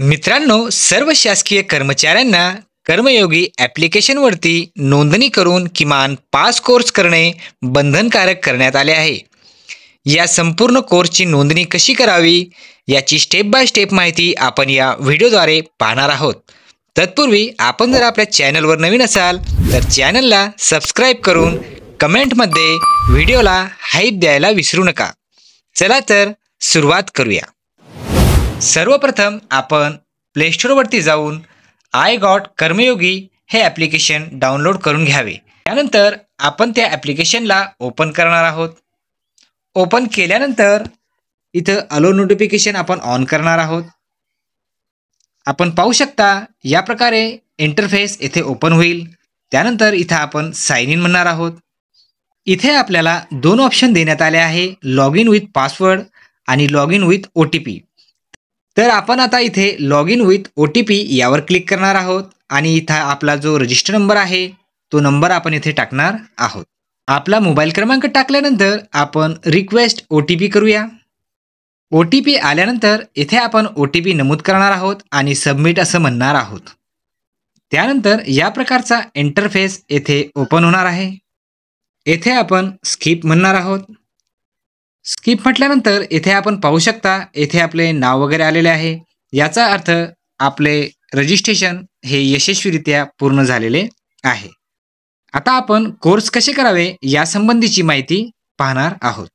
मित्रांनो, सर्व शासकीय कर्मचाऱ्यांना कर्मयोगी ॲप्लिकेशनवरती नोंदणी करून किमान 5 कोर्स करणे बंधनकारक करण्यात आले आहे. या संपूर्ण कोर्सची नोंदणी कशी करावी याची स्टेप बाय स्टेप माहिती आपण या व्हिडिओद्वारे पाहणार आहोत. तत्पूर्वी आपण जर आपल्या चॅनलवर नवीन असाल तर चॅनलला सबस्क्राईब करून कमेंटमध्ये व्हिडिओला हाईप द्यायला विसरू नका. चला तर सुरुवात करूया. सर्वप्रथम आपण प्ले स्टोअरवरती जाऊन आय गॉट कर्मयोगी हे ॲप्लिकेशन डाउनलोड करून घ्यावे. त्यानंतर आपण त्या ॲप्लिकेशनला ओपन करणार आहोत. ओपन केल्यानंतर इथं अलो नोटिफिकेशन आपण ऑन करणार आहोत. आपण पाहू शकता या प्रकारे इंटरफेस येथे ओपन होईल. त्यानंतर इथं आपण साइन इन म्हणणार आहोत. इथे आपल्याला 2 ऑप्शन देण्यात आले आहे, लॉग इन विथ पासवर्ड आणि लॉग इन विथ OTP. तर आपण आता इथे लॉग इन विथ OTP यावर क्लिक करणार आहोत आणि इथं आपला जो रजिस्टर नंबर आहे तो नंबर आपण इथे टाकणार आहोत. आपला मोबाईल क्रमांक टाकल्यानंतर आपण रिक्वेस्ट OTP करूया. OTP आल्यानंतर इथे आपण OTP नमूद करणार आहोत आणि सबमिट असं म्हणणार आहोत. त्यानंतर या प्रकारचा इंटरफेस येथे ओपन होणार आहे. येथे आपण स्किप म्हणणार आहोत. स्किप म्हटल्यानंतर इथे आपण पाहू शकता येथे आपले नाव वगैरे आलेले आहे. याचा अर्थ आपले रजिस्ट्रेशन हे यशस्वीरित्या पूर्ण झालेले आहे. आता आपण कोर्स कसे करावे यासंबंधीची माहिती पाहणार आहोत.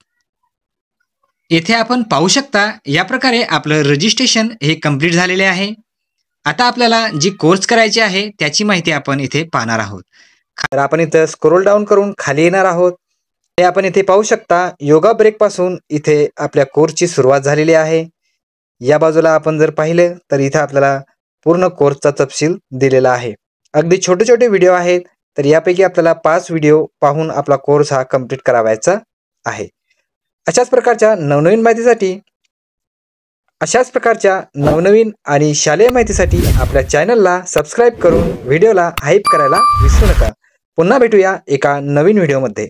येथे आपण पाहू शकता या प्रकारे आपलं रजिस्ट्रेशन हे कंप्लीट झालेले आहे. आता आपल्याला जी कोर्स करायची आहे त्याची माहिती आपण इथे पाहणार आहोत. तर आपण इथं स्क्रोल डाऊन करून खाली येणार आहोत. हे आपण इथे पाहू शकता योगा ब्रेक पासून इथे आपल्या कोर्सची सुरुवात झालेली आहे. या बाजूला आपण जर पाहिलं तर इथे आपल्याला पूर्ण कोर्सचा तपशील दिलेला आहे. अगदी छोटे छोटे व्हिडिओ आहेत, तर यापैकी आपल्याला 5 व्हिडिओ पाहून आपला कोर्स हा कंप्लीट करावायचा आहे. अशाच प्रकारच्या नवनवीन आणि शालेय माहितीसाठी आपल्या चॅनलला सबस्क्राईब करून व्हिडिओला हाईप करायला विसरू नका. पुन्हा भेटूया एका नवीन व्हिडिओमध्ये.